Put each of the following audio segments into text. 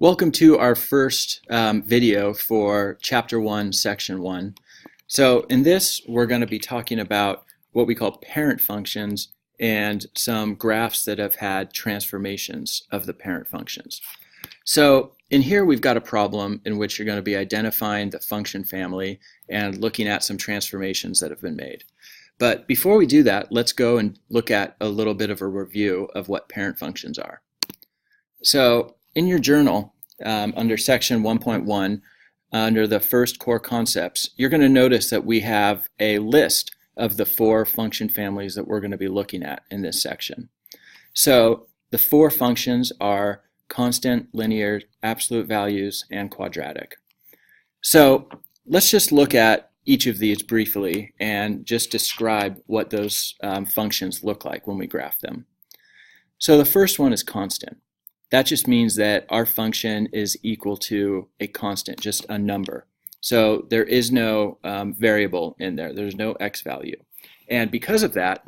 Welcome to our first video for Chapter 1, Section 1. So in this, we're going to be talking about what we call parent functions and some graphs that have had transformations of the parent functions. So in here, we've got a problem in which you're going to be identifying the function family and looking at some transformations that have been made. But before we do that, let's go and look at a little bit of a review of what parent functions are. So in your journal, under section 1.1, under the first core concepts, you're going to notice that we have a list of the four function families that we're going to be looking at in this section. So the four functions are constant, linear, absolute values, and quadratic. So let's just look at each of these briefly and just describe what those functions look like when we graph them. So the first one is constant. That just means that our function is equal to a constant, just a number. So there is no variable in there. There's no x value. And because of that,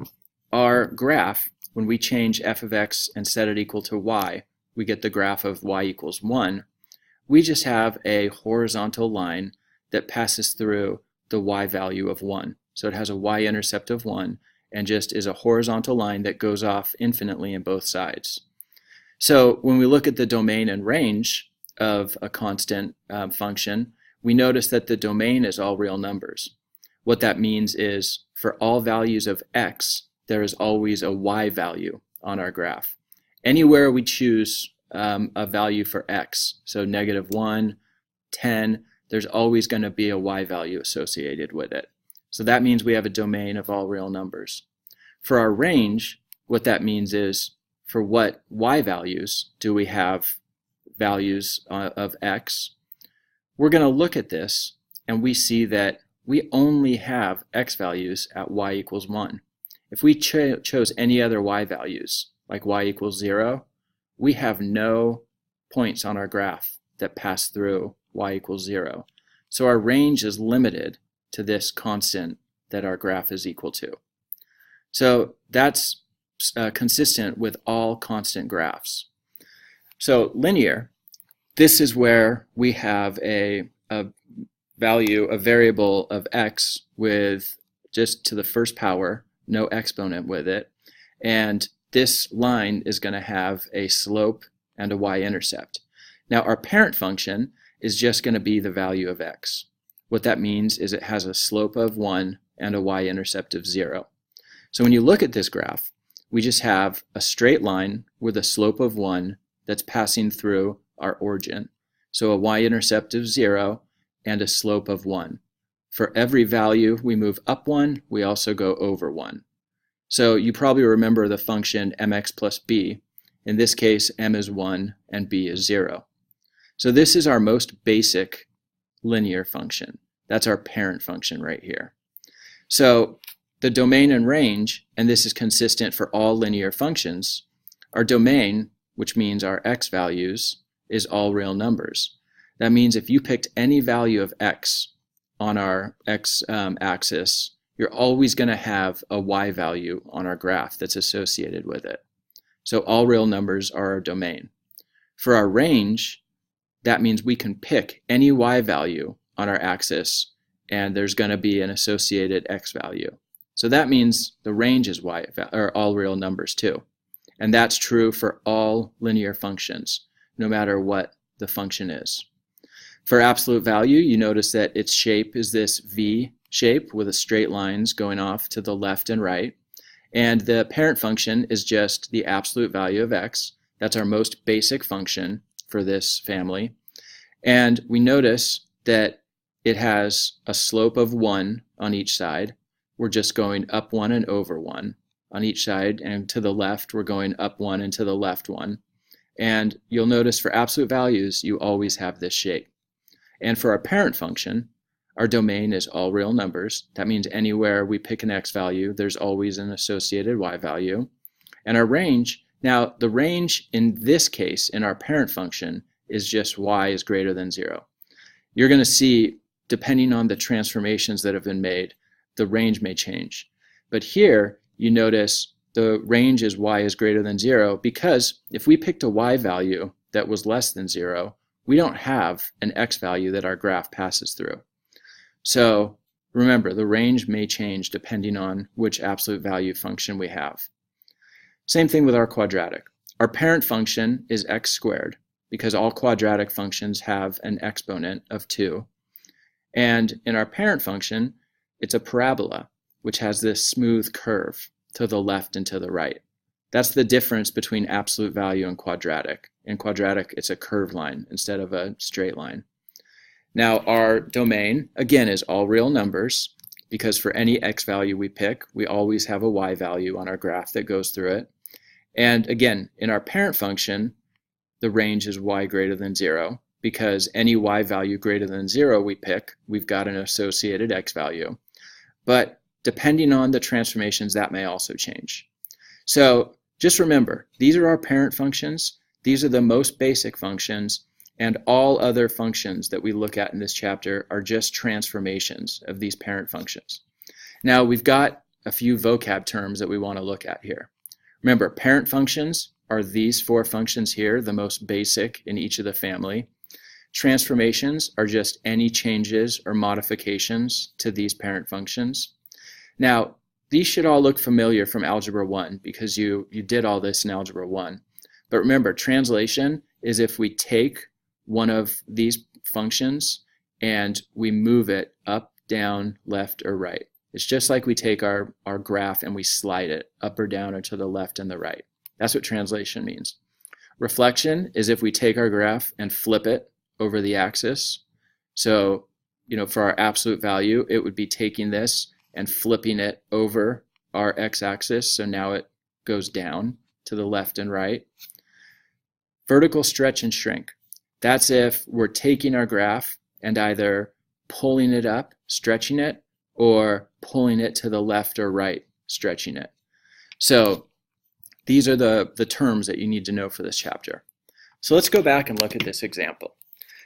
our graph, when we change f of x and set it equal to y, we get the graph of y equals 1. We just have a horizontal line that passes through the y value of 1. So it has a y-intercept of 1 and just is a horizontal line that goes off infinitely in both sides. So when we look at the domain and range of a constant function, we notice that the domain is all real numbers. What that means is for all values of x, there is always a y value on our graph. Anywhere we choose a value for x, so -1, 10, there's always going to be a y value associated with it. So that means we have a domain of all real numbers. For our range, what that means is for what y values do we have values of x? We're going to look at this and we see that we only have x values at y equals 1. If we chose any other y values, like y equals 0, we have no points on our graph that pass through y equals 0. So our range is limited to this constant that our graph is equal to. So that's consistent with all constant graphs. So linear, this is where we have a value, a variable of x with just to the first power, no exponent with it. And this line is going to have a slope and a y-intercept. Now our parent function is just going to be the value of x. What that means is it has a slope of 1 and a y-intercept of 0. So when you look at this graph, we just have a straight line with a slope of 1 that's passing through our origin. So a y-intercept of 0 and a slope of 1. For every value we move up 1, we also go over 1. So you probably remember the function mx plus b. In this case, m is 1 and b is 0. So this is our most basic linear function. That's our parent function right here. So the domain and range, and this is consistent for all linear functions, our domain, which means our x values, is all real numbers. That means if you picked any value of x on our x axis, you're always going to have a y value on our graph that's associated with it. So all real numbers are our domain. For our range, that means we can pick any y value on our axis, and there's going to be an associated x value. So that means the range is y, or all real numbers too. And that's true for all linear functions, no matter what the function is. For absolute value, you notice that its shape is this V shape with the straight lines going off to the left and right. And the parent function is just the absolute value of x. That's our most basic function for this family. And we notice that it has a slope of 1 on each side. We're just going up 1 and over 1 on each side, and to the left we're going up 1 and to the left 1. And you'll notice for absolute values you always have this shape. And for our parent function, our domain is all real numbers. That means anywhere we pick an x value, there's always an associated y value. And our range, now the range in this case, in our parent function, is just y is greater than 0. You're going to see, depending on the transformations that have been made, the range may change. But here, you notice the range is y is greater than 0 because if we picked a y value that was less than 0, we don't have an x value that our graph passes through. So remember, the range may change depending on which absolute value function we have. Same thing with our quadratic. Our parent function is x squared because all quadratic functions have an exponent of 2. And in our parent function, it's a parabola, which has this smooth curve to the left and to the right. That's the difference between absolute value and quadratic. In quadratic, it's a curved line instead of a straight line. Now, our domain, again, is all real numbers, because for any x value we pick, we always have a y value on our graph that goes through it. And again, in our parent function, the range is y greater than 0, because any y value greater than 0 we pick, we've got an associated x value. But depending on the transformations, that may also change. So just remember, these are our parent functions. These are the most basic functions, and all other functions that we look at in this chapter are just transformations of these parent functions. Now, we've got a few vocab terms that we want to look at here. Remember, parent functions are these 4 functions here, the most basic in each of the family. Transformations are just any changes or modifications to these parent functions. Now, these should all look familiar from Algebra 1 because you did all this in Algebra 1. But remember, translation is if we take one of these functions and we move it up, down, left, or right. It's just like we take our graph and we slide it up or down or to the left and the right. That's what translation means. Reflection is if we take our graph and flip it over the axis. So, for our absolute value, it would be taking this and flipping it over our x-axis, so now it goes down to the left and right. Vertical stretch and shrink. That's if we're taking our graph and either pulling it up, stretching it, or pulling it to the left or right, stretching it. So these are the terms that you need to know for this chapter. So let's go back and look at this example.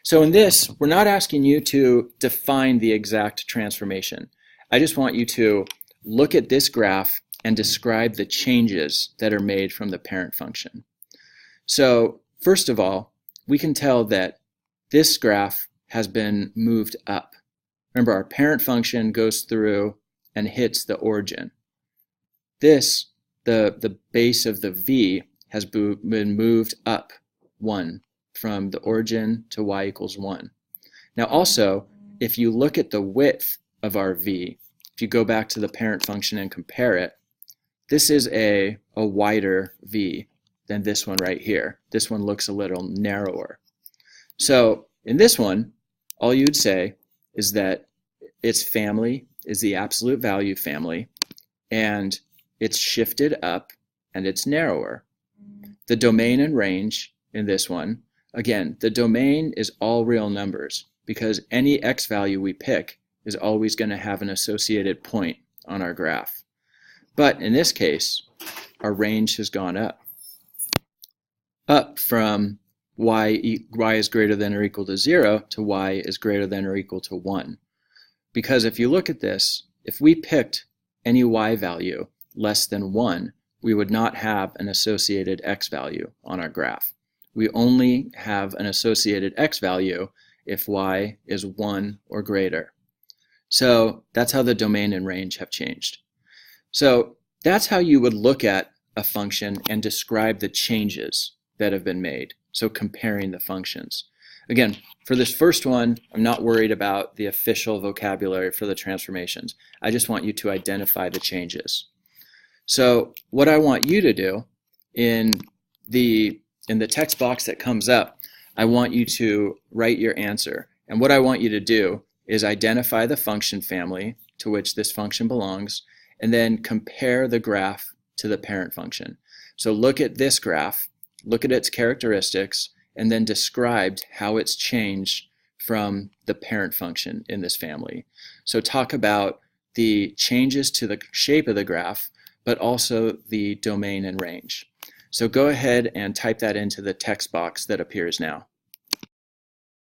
So in this, we're not asking you to define the exact transformation. I just want you to look at this graph and describe the changes that are made from the parent function. So first of all, we can tell that this graph has been moved up. Remember, our parent function goes through and hits the origin. This, the base of the v, has been moved up 1 from the origin to y equals 1. Now also, if you look at the width of our v, if you go back to the parent function and compare it, this is a wider v than this one right here. This one looks a little narrower. So in this one, all you'd say is that its family is the absolute value family, and it's shifted up and it's narrower. The domain and range in this one, again, the domain is all real numbers because any x value we pick is always going to have an associated point on our graph. But in this case, our range has gone up from y is greater than or equal to 0 to y is greater than or equal to 1. Because if you look at this, if we picked any y value less than 1, we would not have an associated x value on our graph. We only have an associated x value if y is 1 or greater. So that's how the domain and range have changed. So that's how you would look at a function and describe the changes that have been made. So comparing the functions. Again, for this first one, I'm not worried about the official vocabulary for the transformations. I just want you to identify the changes. So what I want you to do in the text box that comes up, I want you to write your answer. And what I want you to do is identify the function family to which this function belongs, and then compare the graph to the parent function. So look at this graph, look at its characteristics, and then describe how it's changed from the parent function in this family. So talk about the changes to the shape of the graph, but also the domain and range. So go ahead and type that into the text box that appears now.